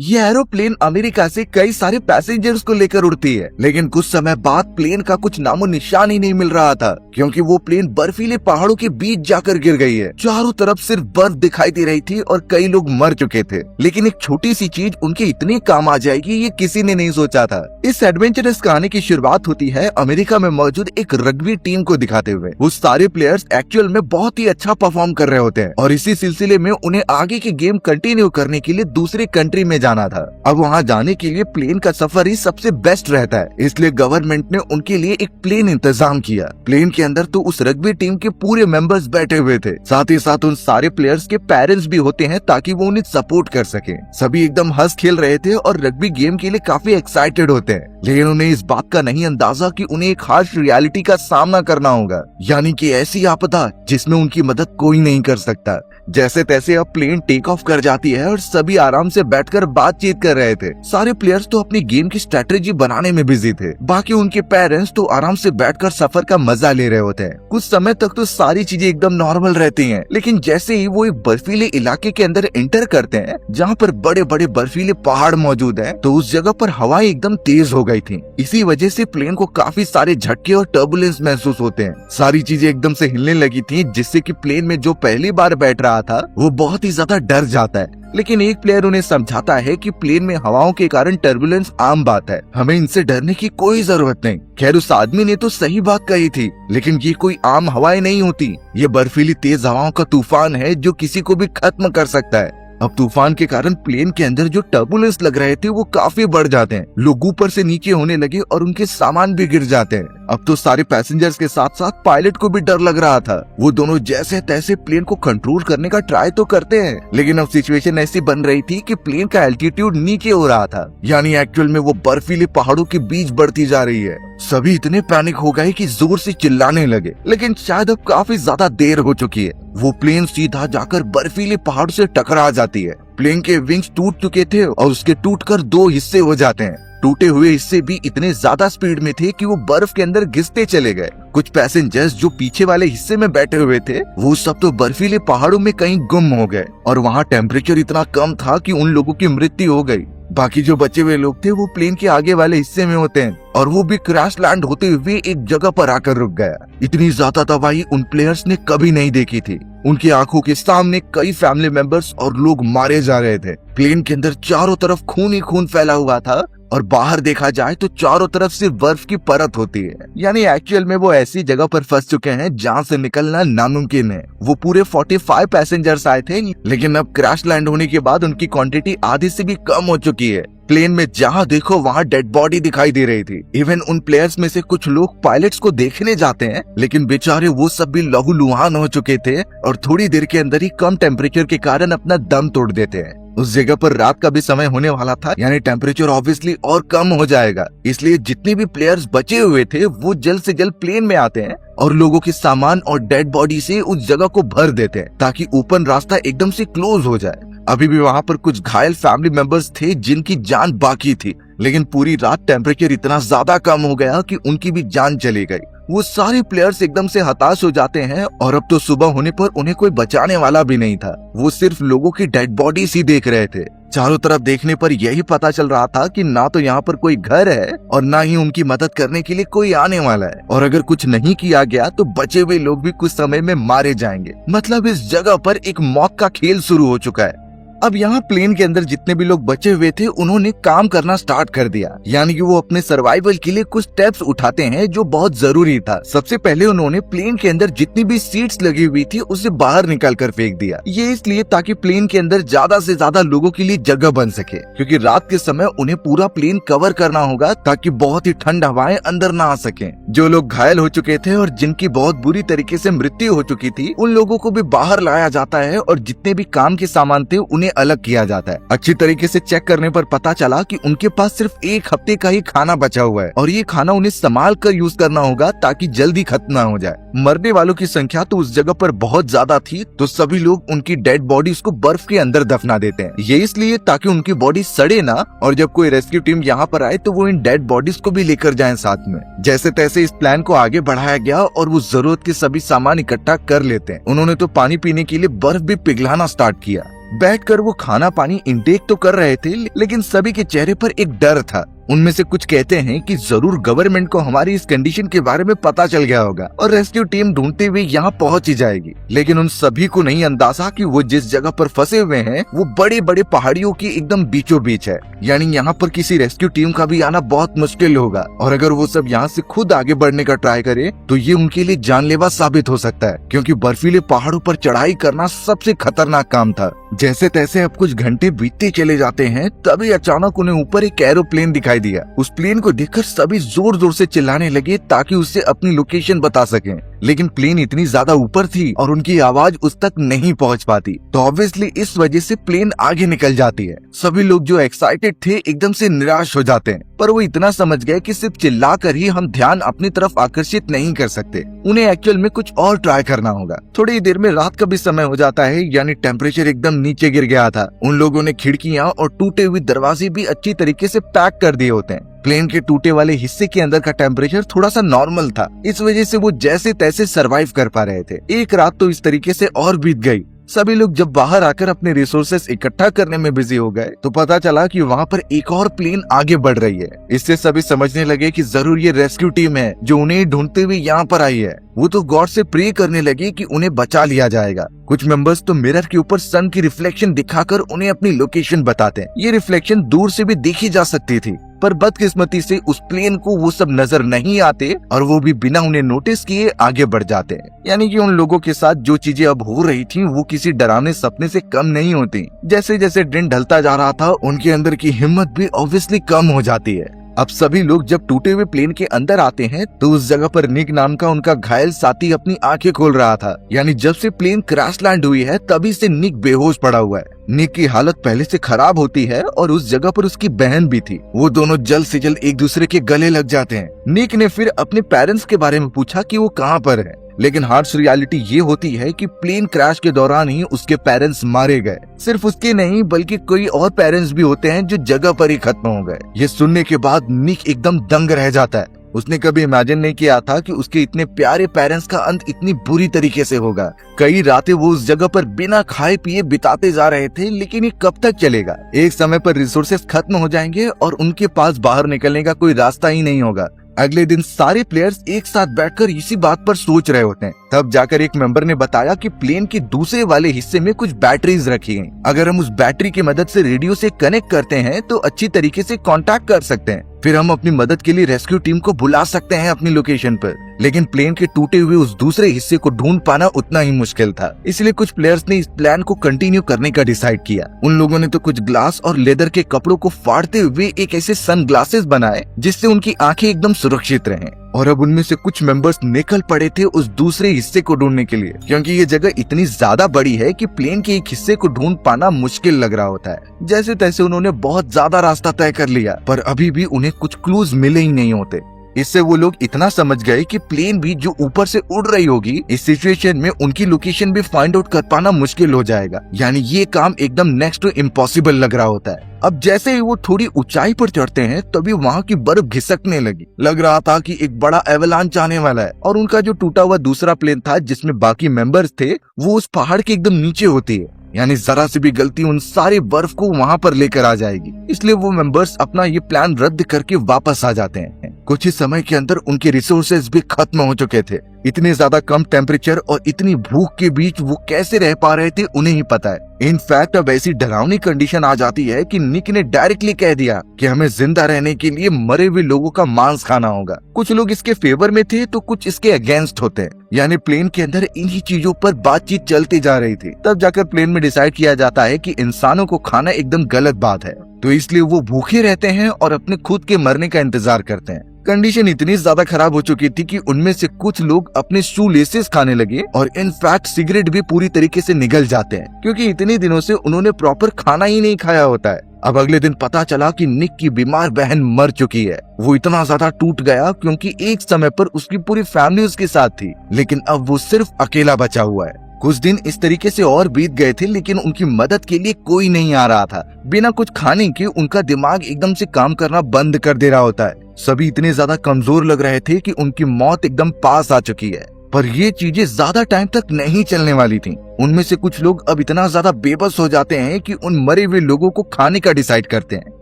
ये aeroplane America से कई सारे पैसेंजर्स को लेकर उड़ती है, लेकिन कुछ समय बाद प्लेन का कुछ नामो निशान ही नहीं मिल रहा था, क्योंकि वो प्लेन बर्फीले पहाड़ों के बीच जाकर गिर गई है। चारों तरफ सिर्फ बर्फ दिखाई दे रही थी और कई लोग मर चुके थे, लेकिन एक छोटी सी चीज उनके इतनी काम आ जाएगी ये किसी ने नहीं सोचा था। इस एडवेंचरस कहानी की शुरुआत होती है अमेरिका में मौजूद एक रग्बी टीम को दिखाते हुए। वो सारे प्लेयर्स एक्चुअल में बहुत ही अच्छा परफॉर्म कर रहे होते हैं और इसी सिलसिले में उन्हें आगे की गेम कंटिन्यू करने के लिए दूसरे कंट्री में जाना था। अब वहाँ जाने के लिए प्लेन का सफर ही सबसे बेस्ट रहता है, इसलिए गवर्नमेंट ने उनके लिए एक प्लेन इंतजाम किया। प्लेन के अंदर तो उस रग्बी टीम के पूरे मेंबर्स बैठे हुए थे, साथ ही साथ उन सारे प्लेयर्स के पेरेंट्स भी होते हैं ताकि वो उन्हें सपोर्ट कर सके। सभी एकदम हंस खेल रहे थे और रग्बी गेम के लिए काफी एक्साइटेड होते हैं, लेकिन उन्हें इस बात का नहीं अंदाजा कि उन्हें एक हार्श रियलिटी का सामना करना होगा, यानी कि ऐसी आपदा जिसमें उनकी मदद कोई नहीं कर सकता। जैसे तैसे अब प्लेन टेक ऑफ कर जाती है और सभी आराम से बैठकर बातचीत कर रहे थे। सारे प्लेयर्स तो अपनी गेम की स्ट्रेटेजी बनाने में बिजी थे, बाकी उनके पेरेंट्स तो आराम से बैठकर सफर का मजा ले रहे होते हैं। कुछ समय तक तो सारी चीजें एकदम नॉर्मल रहती हैं, लेकिन जैसे ही वो एक बर्फीले इलाके के अंदर एंटर करते हैं जहाँ पर बड़े बड़े बर्फीले पहाड़ मौजूद है, तो उस जगह पर हवाएं एकदम तेज हो गई थी। इसी वजह से प्लेन को काफी सारे झटके और टर्बुलेंस महसूस होते हैं। सारी चीजें एकदम से हिलने लगी थी, जिससे कि प्लेन में जो पहली बार बैठ रहा था वो बहुत ही ज्यादा डर जाता है। लेकिन एक प्लेयर उन्हें समझाता है कि प्लेन में हवाओं के कारण टर्बुलेंस आम बात है, हमें इनसे डरने की कोई जरूरत नहीं। खैर उस आदमी ने तो सही बात कही थी, लेकिन ये कोई आम हवाएं नहीं होती, ये बर्फीली तेज हवाओं का तूफान है जो किसी को भी खत्म कर सकता है। अब तूफान के कारण प्लेन के अंदर जो टर्बुलेंस लग रहे थे वो काफी बढ़ जाते हैं। लोग ऊपर से नीचे होने लगे और उनके सामान भी गिर जाते हैं। अब तो सारे पैसेंजर्स के साथ साथ पायलट को भी डर लग रहा था। वो दोनों जैसे तैसे प्लेन को कंट्रोल करने का ट्राई तो करते हैं, लेकिन अब सिचुएशन ऐसी बन रही थी कि प्लेन का एल्टीट्यूड नीचे हो रहा था, यानी एक्चुअल में वो बर्फीले पहाड़ों के बीच बढ़ती जा रही है। सभी इतने पैनिक हो गए कि जोर से चिल्लाने लगे, लेकिन शायद अब काफी ज्यादा देर हो चुकी है। वो प्लेन सीधा जाकर बर्फीले पहाड़ से टकरा जाती है। प्लेन के विंग्स टूट चुके थे और उसके टूटकर दो हिस्से हो जाते हैं। टूटे हुए हिस्से भी इतने ज्यादा स्पीड में थे कि वो बर्फ के अंदर घिसते चले गए। कुछ पैसेंजर्स जो पीछे वाले हिस्से में बैठे हुए थे वो सब तो बर्फीले पहाड़ों में कहीं गुम हो गए और वहाँ टेम्परेचर इतना कम था कि उन लोगों की मृत्यु हो गई। बाकी जो बचे हुए लोग थे वो प्लेन के आगे वाले हिस्से में होते हैं और वो भी क्रैश लैंड होते हुए एक जगह पर आकर रुक गया। इतनी ज्यादा तबाही उन प्लेयर्स ने कभी नहीं देखी थी। उनकी आंखों के सामने कई फैमिली मेंबर्स और लोग मारे जा रहे थे। प्लेन के अंदर चारों तरफ खून ही खून फैला हुआ था और बाहर देखा जाए तो चारों तरफ सिर्फ बर्फ की परत होती है, यानी एक्चुअल में वो ऐसी जगह पर फंस चुके हैं जहाँ से निकलना नामुमकिन है। वो पूरे 45 पैसेंजर्स आए थे, लेकिन अब क्रैश लैंड होने के बाद उनकी क्वांटिटी आधी से भी कम हो चुकी है। प्लेन में जहाँ देखो वहाँ डेड बॉडी दिखाई दे रही थी। इवन उन प्लेयर्स में से कुछ लोग पायलट्स को देखने जाते हैं, लेकिन बेचारे वो सब भी लहूलुहान हो चुके थे और थोड़ी देर के अंदर ही कम टेम्परेचर के कारण अपना दम तोड़ देते हैं। उस जगह पर रात का भी समय होने वाला था, यानी टेम्परेचर ऑब्वियसली और कम हो जाएगा। इसलिए जितने भी प्लेयर्स बचे हुए थे वो जल्द से जल्द प्लेन में आते हैं और लोगों के सामान और डेड बॉडी से उस जगह को भर देते हैं ताकि ओपन रास्ता एकदम से क्लोज हो जाए। अभी भी वहाँ पर कुछ घायल फैमिली मेंबर्स थे जिनकी जान बाकी थी, लेकिन पूरी रात टेम्परेचर इतना ज्यादा कम हो गया कि उनकी भी जान चली गई। वो सारे प्लेयर्स एकदम से हताश हो जाते हैं और अब तो सुबह होने पर उन्हें कोई बचाने वाला भी नहीं था। वो सिर्फ लोगों की डेड बॉडीज ही देख रहे थे। चारों तरफ देखने पर यही पता चल रहा था कि ना तो यहाँ पर कोई घर है और ना ही उनकी मदद करने के लिए कोई आने वाला है, और अगर कुछ नहीं किया गया तो बचे हुए लोग भी कुछ समय में मारे जाएंगे। मतलब इस जगह पर एक मौत का खेल शुरू हो चुका है। अब यहाँ प्लेन के अंदर जितने भी लोग बचे हुए थे उन्होंने काम करना स्टार्ट कर दिया, यानी कि वो अपने सर्वाइवल के लिए कुछ स्टेप्स उठाते हैं जो बहुत जरूरी था। सबसे पहले उन्होंने प्लेन के अंदर जितनी भी सीट्स लगी हुई थी उसे बाहर निकाल कर फेंक दिया। ये इसलिए ताकि प्लेन के अंदर ज्यादा से ज्यादा लोगों के लिए जगह बन सके, क्योंकि रात के समय उन्हें पूरा प्लेन कवर करना होगा ताकि बहुत ही ठंड हवाएं अंदर ना आ सके। जो लोग घायल हो चुके थे और जिनकी बहुत बुरी तरीके से मृत्यु हो चुकी थी उन लोगों को भी बाहर लाया जाता है और जितने भी काम के सामान थे उन्हें अलग किया जाता है। अच्छी तरीके से चेक करने पर पता चला कि उनके पास सिर्फ एक हफ्ते का ही खाना बचा हुआ है और ये खाना उन्हें संभाल कर यूज करना होगा ताकि जल्दी खत्म ना हो जाए। मरने वालों की संख्या तो उस जगह पर बहुत ज्यादा थी, तो सभी लोग उनकी डेड बॉडीज को बर्फ के अंदर दफना देते हैं। ये इसलिए ताकि उनकी बॉडी सड़े ना, और जब कोई रेस्क्यू टीम यहाँ पर आए तो वो इन डेड बॉडीज को भी लेकर जाएं साथ में। जैसे तैसे इस प्लान को आगे बढ़ाया गया और वो जरूरत के सभी सामान इकट्ठा कर लेते हैं। उन्होंने तो पानी पीने के लिए बर्फ भी पिघलाना स्टार्ट किया। बैठकर वो खाना पानी इंटेक तो कर रहे थे, लेकिन सभी के चेहरे पर एक डर था। उनमें से कुछ कहते हैं कि जरूर गवर्नमेंट को हमारी इस कंडीशन के बारे में पता चल गया होगा और रेस्क्यू टीम ढूंढते हुए यहाँ पहुंच ही जाएगी। लेकिन उन सभी को नहीं अंदाजा कि वो जिस जगह पर फंसे हुए हैं वो बड़े बड़े पहाड़ियों की एकदम बीचों बीच है। यानी यहाँ पर किसी रेस्क्यू टीम का भी आना बहुत मुश्किल होगा, और अगर वो सब यहाँ से खुद आगे बढ़ने का ट्राई करे तो ये उनके लिए जानलेवा साबित हो सकता है, क्योंकि बर्फीले पहाड़ों पर चढ़ाई करना सबसे खतरनाक काम था। जैसे तैसे अब कुछ घंटे बीतते चले जाते हैं, तभी अचानक उन्हें ऊपर एक एरोप्लेन दिखाई दिया। उस प्लेन को देखकर सभी जोर जोर से चिल्लाने लगे ताकि उससे अपनी लोकेशन बता सकें, लेकिन प्लेन इतनी ज्यादा ऊपर थी और उनकी आवाज उस तक नहीं पहुंच पाती, तो ऑब्वियसली इस वजह से प्लेन आगे निकल जाती है। सभी लोग जो एक्साइटेड थे एकदम से निराश हो जाते हैं, पर वो इतना समझ गए कि सिर्फ चिल्लाकर ही हम ध्यान अपनी तरफ आकर्षित नहीं कर सकते, उन्हें एक्चुअल में कुछ और ट्राई करना होगा। थोड़ी देर में रात का भी समय हो जाता है, यानी टेम्परेचर एकदम नीचे गिर गया था। उन लोगों ने खिड़कियां और टूटे हुए दरवाजे भी अच्छी तरीके से पैक कर दिए होते हैं। प्लेन के टूटे वाले हिस्से के अंदर का टेम्परेचर थोड़ा सा नॉर्मल था, इस वजह से वो जैसे तैसे सरवाइव कर पा रहे थे। एक रात तो इस तरीके से और बीत गई। सभी लोग जब बाहर आकर अपने रिसोर्सेस इकट्ठा करने में बिजी हो गए तो पता चला कि वहाँ पर एक और प्लेन आगे बढ़ रही है। इससे सभी समझने लगे कि जरूर ये रेस्क्यू टीम है जो उन्हें ढूंढते हुए यहाँ पर आई है। वो तो गॉड से प्रे करने लगे कि उन्हें बचा लिया जाएगा। कुछ मेंबर्स तो मिरर के ऊपर सन की रिफ्लेक्शन दिखाकर उन्हें अपनी लोकेशन बताते हैं। ये रिफ्लेक्शन दूर से भी देखी जा सकती थी, पर बदकिस्मती से उस प्लेन को वो सब नजर नहीं आते और वो भी बिना उन्हें नोटिस किए आगे बढ़ जाते हैं। यानी कि उन लोगों के साथ जो चीजें अब हो रही थी वो किसी डरावने सपने से कम नहीं होती। जैसे जैसे दिन ढलता जा रहा था उनके अंदर की हिम्मत भी ऑब्वियसली कम हो जाती है। अब सभी लोग जब टूटे हुए प्लेन के अंदर आते हैं तो उस जगह पर निक नाम का उनका घायल साथी अपनी आंखें खोल रहा था। यानी जब से प्लेन क्रैश लैंड हुई है तभी से निक बेहोश पड़ा हुआ है। निक की हालत पहले से खराब होती है और उस जगह पर उसकी बहन भी थी। वो दोनों जल्द से जल्द एक दूसरे के गले लग जाते हैं। निक ने फिर अपने पेरेंट्स के बारे में पूछा कि वो कहाँ पर है, लेकिन हार्श रियलिटी ये होती है कि प्लेन क्रैश के दौरान ही उसके पेरेंट्स मारे गए। सिर्फ उसके नहीं बल्कि कोई और पेरेंट्स भी होते हैं जो जगह पर ही खत्म हो गए। ये सुनने के बाद निक एकदम दंग रह जाता है। उसने कभी इमेजिन नहीं किया था कि उसके इतने प्यारे पेरेंट्स का अंत इतनी बुरी तरीके से होगा। कई रातें वो उस जगह पर बिना खाए पिए बिताते जा रहे थे, लेकिन ये कब तक चलेगा। एक समय पर रिसोर्सेस खत्म हो जाएंगे और उनके पास बाहर निकलने का कोई रास्ता ही नहीं होगा। अगले दिन सारे प्लेयर्स एक साथ बैठकर इसी बात पर सोच रहे होते हैं। तब जाकर एक मेंबर ने बताया कि प्लेन के दूसरे वाले हिस्से में कुछ बैटरीज रखी हैं। अगर हम उस बैटरी की मदद से रेडियो से कनेक्ट करते हैं तो अच्छी तरीके से कांटेक्ट कर सकते हैं। फिर हम अपनी मदद के लिए रेस्क्यू टीम को बुला सकते हैं अपनी लोकेशन पर। लेकिन प्लेन के टूटे हुए उस दूसरे हिस्से को ढूंढ पाना उतना ही मुश्किल था, इसलिए कुछ प्लेयर्स ने इस प्लान को कंटिन्यू करने का डिसाइड किया। उन लोगों ने तो कुछ ग्लास और लेदर के कपड़ों को फाड़ते हुए एक ऐसे सन ग्लासेस बनाए जिससे उनकी आंखें एकदम सुरक्षित रहें। और अब उनमें से कुछ मेंबर्स निकल पड़े थे उस दूसरे हिस्से को ढूंढने के लिए, क्योंकि ये जगह इतनी ज्यादा बड़ी है कि प्लेन के एक हिस्से को ढूंढ पाना मुश्किल लग रहा होता है। जैसे तैसे उन्होंने बहुत ज्यादा रास्ता तय कर लिया, पर अभी भी उन्हें कुछ क्लूज मिले ही नहीं होते। इससे वो लोग इतना समझ गए कि प्लेन भी जो ऊपर से उड़ रही होगी, इस सिचुएशन में उनकी लोकेशन भी फाइंड आउट कर पाना मुश्किल हो जाएगा। यानी ये काम एकदम नेक्स्ट टू इम्पॉसिबल लग रहा होता है। अब जैसे ही वो थोड़ी ऊंचाई पर चढ़ते हैं तभी वहाँ की बर्फ घिसकने लगी। लग रहा था कि एक बड़ा एवलांच आने वाला है और उनका जो टूटा हुआ दूसरा प्लेन था जिसमें बाकी मेंबर्स थे वो उस पहाड़ के एकदम नीचे होती है। यानी जरा सी भी गलती उन सारे बर्फ को वहाँ पर लेकर आ जाएगी। इसलिए वो मेंबर्स अपना ये प्लान रद्द करके वापस आ जाते हैं। कुछ ही समय के अंदर उनके रिसोर्सेज भी खत्म हो चुके थे। इतने ज्यादा कम टेम्परेचर और इतनी भूख के बीच वो कैसे रह पा रहे थे उन्हें ही पता है। इनफैक्ट अब ऐसी डरावनी कंडीशन आ जाती है कि निक ने डायरेक्टली कह दिया कि हमें जिंदा रहने के लिए मरे हुए लोगों का मांस खाना होगा। कुछ लोग इसके फेवर में थे तो कुछ इसके अगेंस्ट होते हैं। यानी प्लेन के अंदर इन्हीं चीजों पर बातचीत चलती जा रही थी। तब जाकर प्लेन में डिसाइड किया जाता है कि इंसानों को खाना एकदम गलत बात है, तो इसलिए वो भूखे रहते हैं और अपने खुद के मरने का इंतजार करते हैं। कंडीशन इतनी ज्यादा खराब हो चुकी थी कि उनमें से कुछ लोग अपने शू लेसेस खाने लगे और इनफैक्ट सिगरेट भी पूरी तरीके से निगल जाते हैं, क्योंकि इतने दिनों से उन्होंने प्रॉपर खाना ही नहीं खाया होता है। अब अगले दिन पता चला कि निक की बीमार बहन मर चुकी है। वो इतना ज्यादा टूट गया क्योंकि एक समय पर उसकी पूरी फैमिली उसके साथ थी, लेकिन अब वो सिर्फ अकेला बचा हुआ है। कुछ दिन इस तरीके से और बीत गए थे, लेकिन उनकी मदद के लिए कोई नहीं आ रहा था। बिना कुछ खाने के उनका दिमाग एकदम से काम करना बंद कर दे रहा होता है। सभी इतने ज्यादा कमजोर लग रहे थे कि उनकी मौत एकदम पास आ चुकी है। पर ये चीजें ज्यादा टाइम तक नहीं चलने वाली थी। उनमें से कुछ लोग अब इतना ज्यादा बेबस हो जाते हैं कि उन मरे हुए लोगों को खाने का डिसाइड करते हैं।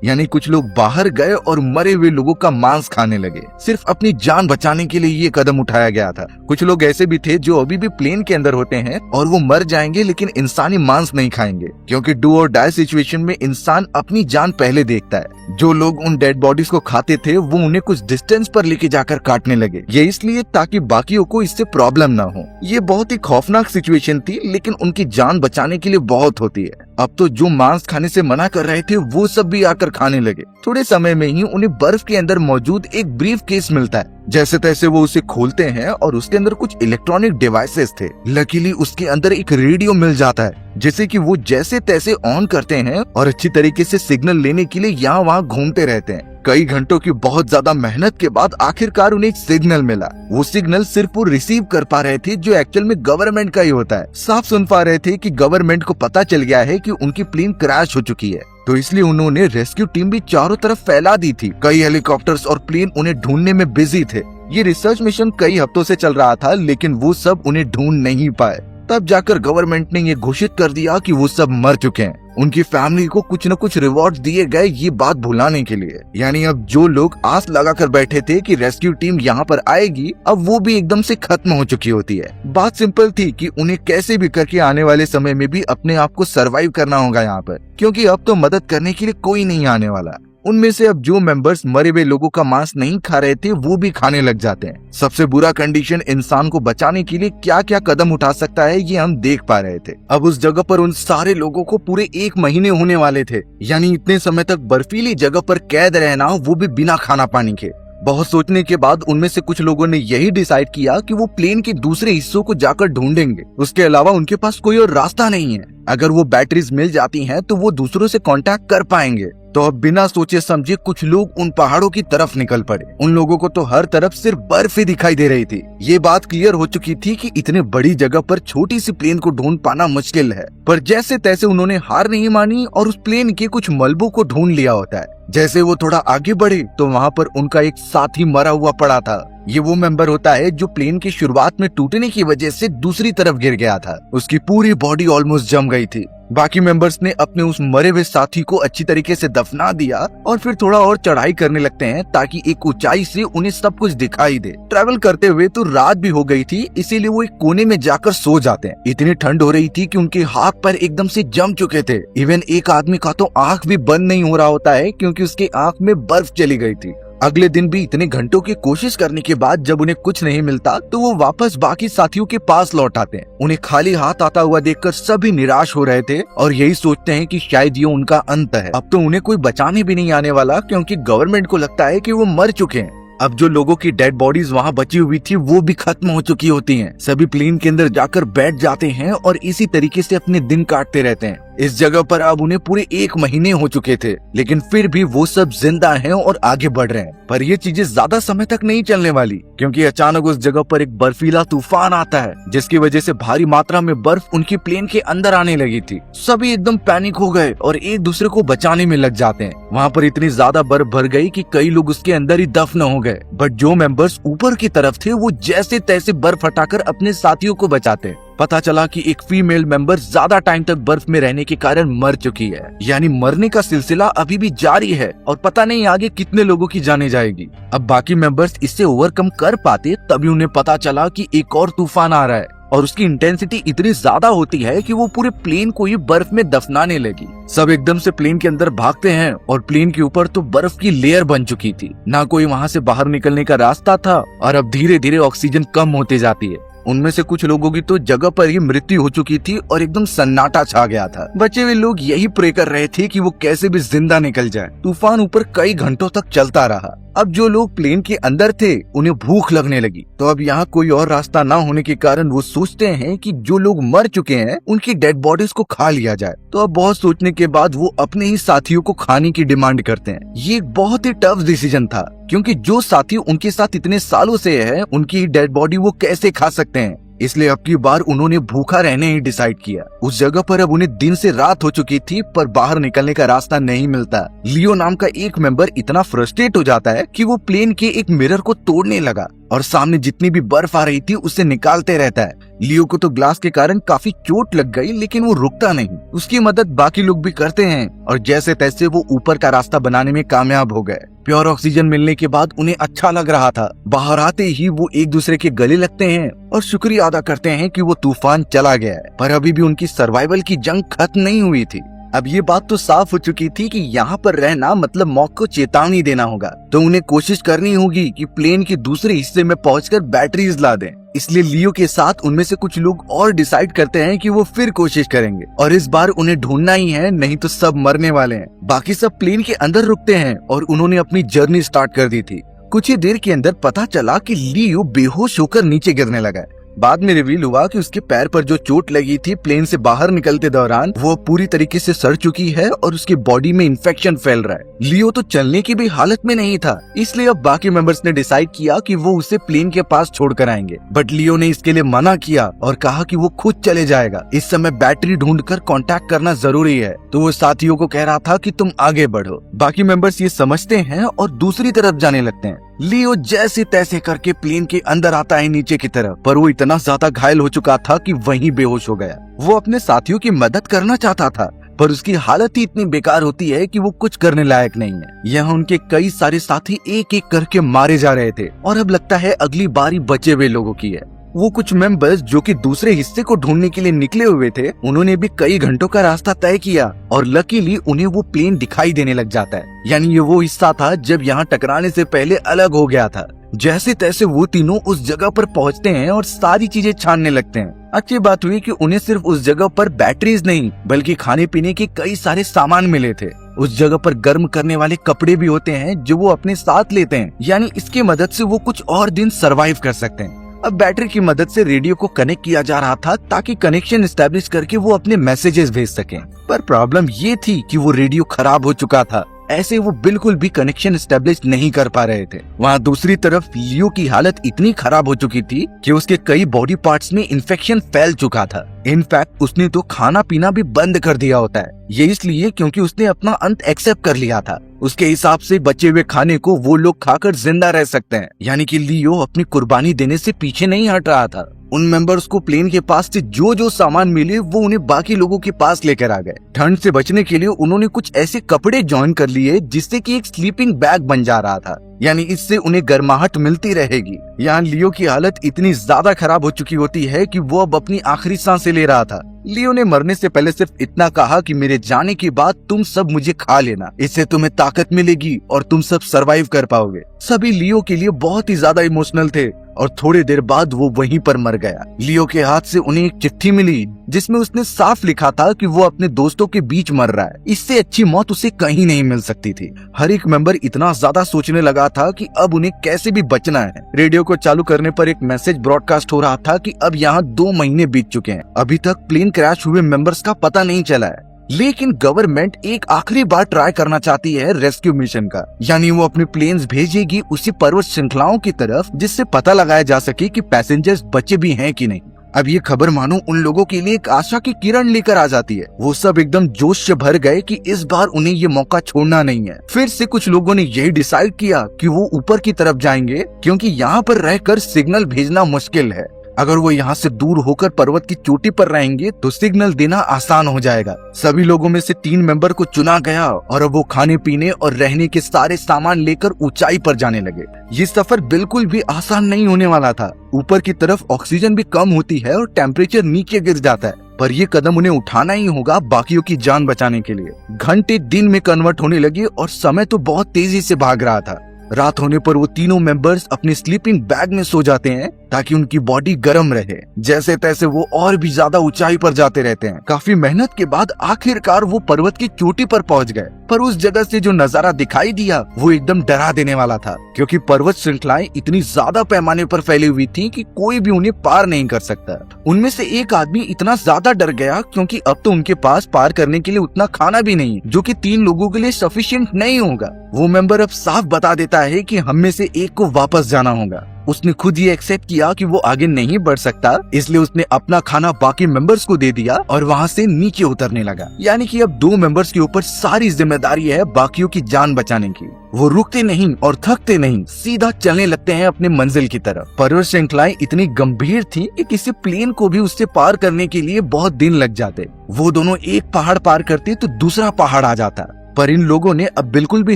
यानी कुछ लोग बाहर गए और मरे हुए लोगों का मांस खाने लगे। सिर्फ अपनी जान बचाने के लिए ये कदम उठाया गया था। कुछ लोग ऐसे भी थे जो अभी भी प्लेन के अंदर होते हैं और वो मर जाएंगे लेकिन इंसानी मांस नहीं खाएंगे, क्योंकि डू और डाई सिचुएशन में इंसान अपनी जान पहले देखता है। जो लोग उन डेड बॉडीज को खाते थे वो उन्हें कुछ डिस्टेंस पर लेके जाकर काटने लगे, ये इसलिए ताकि बाकियों को इससे प्रॉब्लम ना हो। ये बहुत ही खौफनाक सिचुएशन थी, लेकिन उनकी जान बचाने के लिए बहुत होती है। अब तो जो मांस खाने से मना कर रहे थे वो सब भी आकर खाने लगे। थोड़े समय में ही उन्हें बर्फ के अंदर मौजूद एक ब्रीफ केस मिलता है। जैसे तैसे वो उसे खोलते हैं और उसके अंदर कुछ इलेक्ट्रॉनिक डिवाइसेस थे। लकीली उसके अंदर एक रेडियो मिल जाता है, जिसे कि वो जैसे तैसे ऑन करते हैं और अच्छी तरीके से सिग्नल लेने के लिए यहाँ वहाँ घूमते रहते हैं। कई घंटों की बहुत ज्यादा मेहनत के बाद आखिरकार उन्हें एक सिग्नल मिला। वो सिग्नल सिर्फ वो रिसीव कर पा रहे थे, जो एक्चुअल में गवर्नमेंट का ही होता है। साफ सुन पा रहे थे कि गवर्नमेंट को पता चल गया है कि उनकी प्लेन क्रैश हो चुकी है, तो इसलिए उन्होंने रेस्क्यू टीम भी चारों तरफ फैला दी थी। कई हेलीकॉप्टर्स और प्लेन उन्हें ढूंढने में बिजी थे। ये रिसर्च मिशन कई हफ्तों से चल रहा था, लेकिन वो सब उन्हें ढूंढ नहीं पाए। तब जाकर गवर्नमेंट ने ये घोषित कर दिया कि वो सब मर चुके हैं। उनकी फैमिली को कुछ न कुछ रिवॉर्ड दिए गए ये बात भुलाने के लिए। यानी अब जो लोग आस लगाकर बैठे थे कि रेस्क्यू टीम यहाँ पर आएगी, अब वो भी एकदम से खत्म हो चुकी होती है। बात सिंपल थी कि उन्हें कैसे भी करके आने वाले समय में भी अपने आप को सरवाइव करना होगा यहाँ पर, क्योंकि अब तो मदद करने के लिए कोई नहीं आने वाला। उनमें से अब जो मेंबर्स मरे हुए लोगों का मांस नहीं खा रहे थे वो भी खाने लग जाते हैं। सबसे बुरा कंडीशन इंसान को बचाने के लिए क्या क्या कदम उठा सकता है ये हम देख पा रहे थे। अब उस जगह पर उन सारे लोगों को पूरे 1 महीने होने वाले थे। यानी इतने समय तक बर्फीली जगह पर कैद रहना, वो भी बिना खाना पानी के। बहुत सोचने के बाद उनमें से कुछ लोगों ने यही डिसाइड किया कि वो प्लेन के दूसरे हिस्सों को जाकर ढूंढेंगे। उसके अलावा उनके पास कोई और रास्ता नहीं है। अगर वो बैटरीज मिल जाती हैं तो वो दूसरों से कांटेक्ट कर पाएंगे। तो अब बिना सोचे समझे कुछ लोग उन पहाड़ों की तरफ निकल पड़े। उन लोगों को तो हर तरफ सिर्फ बर्फ ही दिखाई दे रही थी। ये बात क्लियर हो चुकी थी कि इतने बड़ी जगह पर छोटी सी प्लेन को ढूंढ पाना मुश्किल है, पर जैसे तैसे उन्होंने हार नहीं मानी और उस प्लेन के कुछ मलबों को ढूंढ लिया होता है। जैसे वो थोड़ा आगे बढ़े तो वहाँ पर उनका एक साथी मरा हुआ पड़ा था। ये वो मेंबर होता है जो प्लेन की शुरुआत में टूटने की वजह से दूसरी तरफ गिर गया था। उसकी पूरी बॉडी ऑलमोस्ट जम गई थी। बाकी मेंबर्स ने अपने उस मरे हुए साथी को अच्छी तरीके से दफना दिया और फिर थोड़ा और चढ़ाई करने लगते हैं ताकि एक ऊंचाई से उन्हें सब कुछ दिखाई दे। ट्रैवल करते हुए तो रात भी हो गई थी, इसीलिए वो एक कोने में जाकर सो जाते हैं। इतनी ठंड हो रही थी कि उनके हाथ पैर एकदम से जम चुके थे। इवन एक आदमी का तो आंख भी बंद नहीं हो रहा होता है क्योंकि उसके आंख में बर्फ चली गई थी। अगले दिन भी इतने घंटों की कोशिश करने के बाद जब उन्हें कुछ नहीं मिलता तो वो वापस बाकी साथियों के पास लौट आते हैं। उन्हें खाली हाथ आता हुआ देखकर सभी निराश हो रहे थे और यही सोचते हैं कि शायद ये उनका अंत है। अब तो उन्हें कोई बचाने भी नहीं आने वाला, क्योंकि गवर्नमेंट को लगता है कि वो मर चुके हैं। अब जो लोगों की डेड बॉडीज वहाँ बची हुई थी वो भी खत्म हो चुकी होती हैं। सभी प्लेन के अंदर जाकर बैठ जाते हैं और इसी तरीके से अपने दिन काटते रहते हैं। इस जगह पर अब उन्हें पूरे 1 महीने हो चुके थे, लेकिन फिर भी वो सब जिंदा हैं और आगे बढ़ रहे हैं। पर ये चीजें ज्यादा समय तक नहीं चलने वाली, क्योंकि अचानक उस जगह पर एक बर्फीला तूफान आता है, जिसकी वजह से भारी मात्रा में बर्फ उनकी प्लेन के अंदर आने लगी थी। सभी एकदम पैनिक हो गए और एक दूसरे को बचाने में लग जाते हैं। वहाँ पर इतनी ज्यादा बर्फ भर गई कि कई लोग उसके अंदर ही दफन हो गए। बट जो मेंबर्स ऊपर की तरफ थे वो जैसे तैसे बर्फ हटाकर अपने साथियों को बचाते। पता चला कि एक फीमेल मेंबर ज्यादा टाइम तक बर्फ में रहने के कारण मर चुकी है। यानी मरने का सिलसिला अभी भी जारी है और पता नहीं आगे कितने लोगों की जाने जाएगी। अब बाकी मेंबर्स इससे ओवरकम कर पाते तभी उन्हें पता चला कि एक और तूफान आ रहा है और उसकी इंटेंसिटी इतनी ज्यादा होती है कि वो पूरे प्लेन को ही बर्फ में दफनाने लगी। सब एकदम से प्लेन के अंदर भागते हैं और प्लेन के ऊपर तो बर्फ की लेयर बन चुकी थी। ना कोई वहाँ से बाहर निकलने का रास्ता था और अब धीरे धीरे ऑक्सीजन कम होते जाती है। उनमें से कुछ लोगों की तो जगह पर ही मृत्यु हो चुकी थी और एकदम सन्नाटा छा गया था। बचे हुए लोग यही प्रे कर रहे थे कि वो कैसे भी जिंदा निकल जाए। तूफान ऊपर कई घंटों तक चलता रहा। अब जो लोग प्लेन के अंदर थे उन्हें भूख लगने लगी, तो अब यहाँ कोई और रास्ता ना होने के कारण वो सोचते हैं कि जो लोग मर चुके हैं उनकी डेड बॉडीज को खा लिया जाए। तो अब बहुत सोचने के बाद वो अपने ही साथियों को खाने की डिमांड करते हैं। ये एक बहुत ही टफ डिसीजन था, क्योंकि जो साथी उनके साथ इतने सालों से है उनकी डेड बॉडी वो कैसे खा सकते हैं। इसलिए अब की बार उन्होंने भूखा रहने ही डिसाइड किया। उस जगह पर अब उन्हें दिन से रात हो चुकी थी, पर बाहर निकलने का रास्ता नहीं मिलता। लियो नाम का एक मेंबर इतना फ्रस्ट्रेट हो जाता है कि वो प्लेन के एक मिरर को तोड़ने लगा। और सामने जितनी भी बर्फ आ रही थी उसे निकालते रहता है। लियो को तो ग्लास के कारण काफी चोट लग गई, लेकिन वो रुकता नहीं। उसकी मदद बाकी लोग भी करते हैं और जैसे तैसे वो ऊपर का रास्ता बनाने में कामयाब हो गए। प्योर ऑक्सीजन मिलने के बाद उन्हें अच्छा लग रहा था। बाहर आते ही वो एक दूसरे के गले लगते हैं और शुक्रिया अदा करते हैं कि वो तूफान चला गया है, पर अभी भी उनकी सर्वाइवल की जंग खत्म नहीं हुई थी। अब ये बात तो साफ हो चुकी थी कि यहाँ पर रहना मतलब मॉक को चेतावनी देना होगा, तो उन्हें कोशिश करनी होगी कि प्लेन के दूसरे हिस्से में पहुंचकर बैटरीज ला दें। इसलिए लियो के साथ उनमें से कुछ लोग और डिसाइड करते हैं कि वो फिर कोशिश करेंगे और इस बार उन्हें ढूंढना ही है, नहीं तो सब मरने वाले हैं। बाकी सब प्लेन के अंदर रुकते हैं और उन्होंने अपनी जर्नी स्टार्ट कर दी थी। कुछ ही देर के अंदर पता चला कि लियो बेहोश होकर नीचे गिरने लगा है। बाद में रिवील हुआ कि उसके पैर पर जो चोट लगी थी प्लेन से बाहर निकलते दौरान, वो पूरी तरीके से सड़ चुकी है और उसकी बॉडी में इन्फेक्शन फैल रहा है। लियो तो चलने की भी हालत में नहीं था, इसलिए अब बाकी मेंबर्स ने डिसाइड किया कि वो उसे प्लेन के पास छोड़कर आएंगे, बट लियो ने इसके लिए मना किया और कहा कि वो खुद चले जाएगा। इस समय बैटरी ढूंढकर कांटेक्ट करना जरूरी है, तो वो साथियों को कह रहा था कि तुम आगे बढ़ो। बाकी मेंबर्स ये समझते हैं और दूसरी तरफ जाने लगते हैं। लियो जैसे तैसे करके प्लेन के अंदर आता है नीचे की तरफ, पर वो इतना ज्यादा घायल हो चुका था कि वहीं बेहोश हो गया। वो अपने साथियों की मदद करना चाहता था, पर उसकी हालत ही इतनी बेकार होती है कि वो कुछ करने लायक नहीं है। यहाँ उनके कई सारे साथी एक एक करके मारे जा रहे थे और अब लगता है अगली बारी बचे हुए लोगों की है। वो कुछ मेंबर्स जो कि दूसरे हिस्से को ढूंढने के लिए निकले हुए थे, उन्होंने भी कई घंटों का रास्ता तय किया और लकीली उन्हें वो प्लेन दिखाई देने लग जाता है। यानी ये वो हिस्सा था जब यहाँ टकराने से पहले अलग हो गया था। जैसे तैसे वो तीनों उस जगह पर पहुँचते हैं और सारी चीजें छानने लगते हैं। अच्छी बात हुई कि उन्हें सिर्फ उस जगह पर बैटरीज नहीं बल्कि खाने पीने के कई सारे सामान मिले थे। उस जगह पर गर्म करने वाले कपड़े भी होते हैं जो वो अपने साथ लेते हैं, यानी इसकी मदद से वो कुछ और दिन सरवाइव कर सकते हैं। अब बैटरी की मदद से रेडियो को कनेक्ट किया जा रहा था ताकि कनेक्शन एस्टेब्लिश करके वो अपने मैसेजेस भेज सकें। पर प्रॉब्लम ये थी कि वो रेडियो खराब हो चुका था, ऐसे वो बिल्कुल भी कनेक्शन एस्टेब्लिश नहीं कर पा रहे थे। वहाँ दूसरी तरफ लियो की हालत इतनी खराब हो चुकी थी कि उसके कई बॉडी पार्ट्स में इन्फेक्शन फैल चुका था। इनफैक्ट उसने तो खाना पीना भी बंद कर दिया होता है, ये इसलिए क्योंकि उसने अपना अंत एक्सेप्ट कर लिया था। उसके हिसाब से बचे हुए खाने को वो लोग खाकर जिंदा रह सकते हैं, यानी कि लियो अपनी कुर्बानी देने से पीछे नहीं हट रहा था। उन मेंबर्स को प्लेन के पास से जो जो सामान मिले वो उन्हें बाकी लोगों के पास लेकर आ गए। ठंड से बचने के लिए उन्होंने कुछ ऐसे कपड़े ज्वाइन कर लिए जिससे कि एक स्लीपिंग बैग बन जा रहा था, यानी इससे उन्हें गर्माहट मिलती रहेगी। यहाँ लियो की हालत इतनी ज्यादा खराब हो चुकी होती है कि वो अब अपनी आखिरी सांसें ले रहा था। लियो ने मरने से पहले सिर्फ इतना कहा कि मेरे जाने के बाद तुम सब मुझे खा लेना, इससे तुम्हें ताकत मिलेगी और तुम सब सरवाइव कर पाओगे। सभी लियो के लिए बहुत ही ज्यादा इमोशनल थे और थोड़ी देर बाद वो वहीं पर मर गया। लियो के हाथ से उन्हें एक चिट्ठी मिली जिसमें उसने साफ लिखा था कि वो अपने दोस्तों के बीच मर रहा है, इससे अच्छी मौत उसे कहीं नहीं मिल सकती थी। हर एक मेंबर इतना ज्यादा सोचने लगा था कि अब उन्हें कैसे भी बचना है। रेडियो को चालू करने पर एक मैसेज ब्रॉडकास्ट हो रहा था कि अब यहाँ 2 महीने बीत चुके हैं, अभी तक प्लेन क्रैश हुए मेंबर्स का पता नहीं चला है। लेकिन गवर्नमेंट एक आखिरी बार ट्राई करना चाहती है रेस्क्यू मिशन का, यानी वो अपने प्लेन्स भेजेगी उसी पर्वत श्रृंखलाओं की तरफ जिससे पता लगाया जा सके कि पैसेंजर्स बचे भी हैं कि नहीं। अब ये खबर मानो उन लोगों के लिए एक आशा की किरण लेकर आ जाती है। वो सब एकदम जोश से भर गए कि इस बार उन्हें ये मौका छोड़ना नहीं है। फिर से कुछ लोगों ने यही डिसाइड किया कि वो ऊपर की तरफ जाएंगे, क्योंकि यहाँ पर रहकर सिग्नल भेजना मुश्किल है। अगर वो यहाँ से दूर होकर पर्वत की चोटी पर रहेंगे तो सिग्नल देना आसान हो जाएगा। सभी लोगों में से 3 मेंबर को चुना गया और अब वो खाने पीने और रहने के सारे सामान लेकर ऊंचाई पर जाने लगे। ये सफर बिल्कुल भी आसान नहीं होने वाला था। ऊपर की तरफ ऑक्सीजन भी कम होती है और टेम्परेचर नीचे गिर जाता है, पर ये कदम उन्हें उठाना ही होगा बाकियों की जान बचाने के लिए। घंटे दिन में कन्वर्ट होने लगे और समय तो बहुत तेजी से भाग रहा था। रात होने पर वो तीनों मेंबर्स अपने स्लीपिंग बैग में सो जाते हैं ताकि उनकी बॉडी गर्म रहे। जैसे तैसे वो और भी ज्यादा ऊंचाई पर जाते रहते हैं। काफी मेहनत के बाद आखिरकार वो पर्वत की चोटी पर पहुंच गए, पर उस जगह से जो नजारा दिखाई दिया वो एकदम डरा देने वाला था, क्योंकि पर्वत श्रृंखलाएं इतनी ज्यादा पैमाने पर फैली हुई थी कि कोई भी उन्हें पार नहीं कर सकता। उनमें से एक आदमी इतना ज्यादा डर गया क्योंकि अब तो उनके पास पार करने के लिए उतना खाना भी नहीं, जो कि 3 लोगों के लिए सफिशिएंट नहीं होगा। वो मेंबर अब साफ बता देता है कि हम में से एक को वापस जाना होगा। उसने खुद ये एक्सेप्ट किया कि वो आगे नहीं बढ़ सकता, इसलिए उसने अपना खाना बाकी मेंबर्स को दे दिया और वहाँ से नीचे उतरने लगा। यानी कि अब 2 मेंबर्स के ऊपर सारी जिम्मेदारी है बाकियों की जान बचाने की। वो रुकते नहीं और थकते नहीं, सीधा चलने लगते हैं अपने मंजिल की तरफ। पर वो श्रृंखलाएं इतनी गंभीर थी कि किसी प्लेन को भी उससे पार करने के लिए बहुत दिन लग जाते। वो दोनों एक पहाड़ पार करते तो दूसरा पहाड़ आ जाता। पर इन लोगों ने अब बिल्कुल भी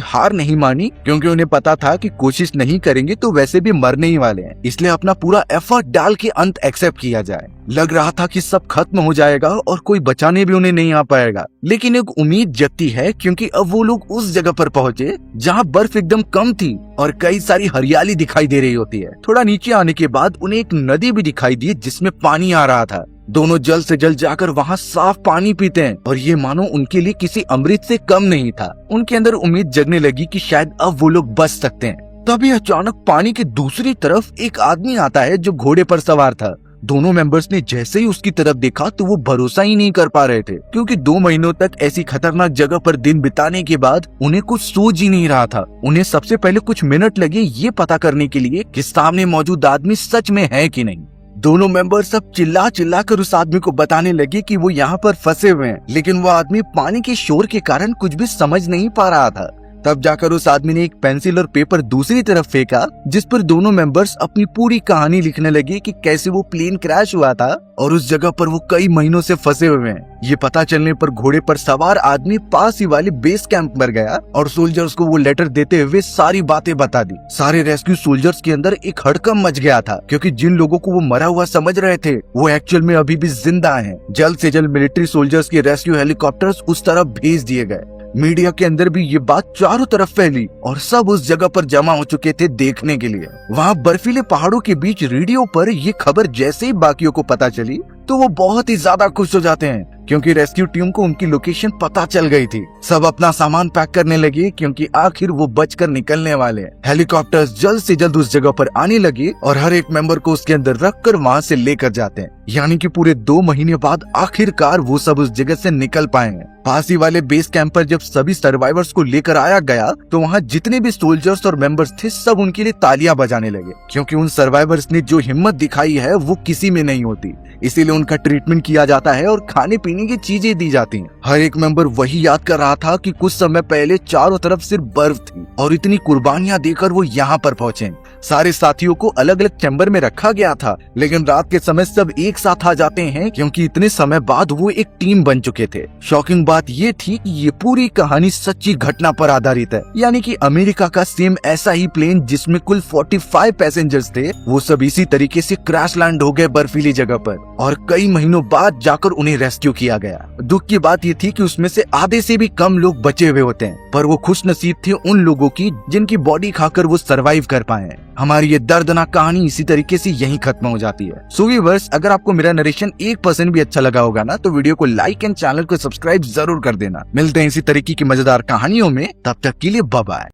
हार नहीं मानी, क्योंकि उन्हें पता था कि कोशिश नहीं करेंगे तो वैसे भी मरने ही वाले हैं। इसलिए अपना पूरा एफर्ट डाल के अंत एक्सेप्ट किया जाए। लग रहा था कि सब खत्म हो जाएगा और कोई बचाने भी उन्हें नहीं आ पाएगा, लेकिन एक उम्मीद जगती है, क्योंकि अब वो लोग उस जगह पर पहुँचे जहाँ बर्फ एकदम कम थी और कई सारी हरियाली दिखाई दे रही होती है। थोड़ा नीचे आने के बाद उन्हें एक नदी भी दिखाई दी जिसमें पानी आ रहा था। दोनों जल्द से जल्द जाकर वहाँ साफ पानी पीते हैं और ये मानो उनके लिए किसी अमृत से कम नहीं था। उनके अंदर उम्मीद जगने लगी कि शायद अब वो लोग बच सकते हैं। तभी अचानक पानी के दूसरी तरफ एक आदमी आता है जो घोड़े पर सवार था। दोनों मेंबर्स ने जैसे ही उसकी तरफ देखा तो वो भरोसा ही नहीं कर पा रहे थे, क्योंकि 2 महीनों तक ऐसी खतरनाक जगह पर दिन बिताने के बाद उन्हें कुछ सूझ ही नहीं रहा था। उन्हें सबसे पहले कुछ मिनट लगे ये पता करने के लिए कि सामने मौजूद आदमी सच में है कि नहीं। दोनों मेंबर सब चिल्ला चिल्ला कर उस आदमी को बताने लगे कि वो यहाँ पर फंसे हुए हैं, लेकिन वो आदमी पानी के शोर के कारण कुछ भी समझ नहीं पा रहा था। तब जाकर उस आदमी ने एक पेंसिल और पेपर दूसरी तरफ फेंका, जिस पर दोनों मेंबर्स अपनी पूरी कहानी लिखने लगे कि कैसे वो प्लेन क्रैश हुआ था और उस जगह पर वो कई महीनों से फंसे हुए हैं। ये पता चलने पर घोड़े पर सवार आदमी पास ही वाले बेस कैंप पर गया और सोल्जर्स को वो लेटर देते हुए सारी बातें बता दी। सारे रेस्क्यू सोल्जर्स के अंदर एक हड़कंप मच गया था, क्योंकि जिन लोगों को वो मरा हुआ समझ रहे थे वो एक्चुअल में अभी भी जिंदा हैं। जल्द से जल्द मिलिट्री सोल्जर्स के रेस्क्यू हेलीकॉप्टर्स उस तरफ भेज दिए गए। मीडिया के अंदर भी ये बात चारों तरफ फैली और सब उस जगह पर जमा हो चुके थे देखने के लिए। वहाँ बर्फीले पहाड़ों के बीच रेडियो पर ये खबर जैसे ही बाकियों को पता चली तो वो बहुत ही ज्यादा खुश हो जाते हैं, क्योंकि रेस्क्यू टीम को उनकी लोकेशन पता चल गई थी। सब अपना सामान पैक करने लगे, क्योंकि आखिर वो बचकर निकलने वाले हैं। हेलीकॉप्टर्स जल्द से जल्द उस जगह पर आने लगे और हर एक मेंबर को उसके अंदर रखकर वहाँ से लेकर जाते हैं। यानी कि पूरे 2 महीने बाद आखिरकार वो सब उस जगह से निकल पाएंगे। पास ही वाले बेस कैंप पर जब सभी सर्वाइवर्स को लेकर आया गया तो वहाँ जितने भी सोल्जर्स और मेंबर्स थे सब उनके लिए तालियां बजाने लगे, क्योंकि उन सर्वाइवर्स ने जो हिम्मत दिखाई है वो किसी में नहीं होती। इसीलिए उनका ट्रीटमेंट किया जाता है और खाने पीने की चीजें दी जाती हैं। हर एक मेंबर वही याद कर रहा था कि कुछ समय पहले चारों तरफ सिर्फ बर्फ थी और इतनी कुर्बानियां देकर वो यहाँ पर पहुंचे। सारे साथियों को अलग अलग चैम्बर में रखा गया था, लेकिन रात के समय सब एक साथ आ जाते हैं, क्योंकि इतने समय बाद वो एक टीम बन चुके थे। शॉकिंग बात ये थी कि ये पूरी कहानी सच्ची घटना पर आधारित है, यानी कि अमेरिका का सेम ऐसा ही प्लेन जिसमें कुल 45 पैसेंजर्स थे, वो सब इसी तरीके से क्रैश लैंड हो गए बर्फीली जगह पर और कई महीनों बाद जाकर उन्हें रेस्क्यू किया गया। दुख की बात ये थी कि उसमें से आधे से भी कम लोग बचे हुए होते हैं, पर वो खुश नसीब थे उन लोगों की जिनकी बॉडी खाकर वो सरवाइव कर पाए। हमारी ये दर्दनाक कहानी इसी तरीके से यहीं खत्म हो जाती है। सो व्यूअर्स, अगर आपको मेरा नरेशन 1% भी अच्छा लगा होगा ना, तो वीडियो को लाइक एंड चैनल को सब्सक्राइब जरूर कर देना। मिलते हैं इसी तरीके की मजेदार कहानियों में, तब तक के लिए बाय बाय।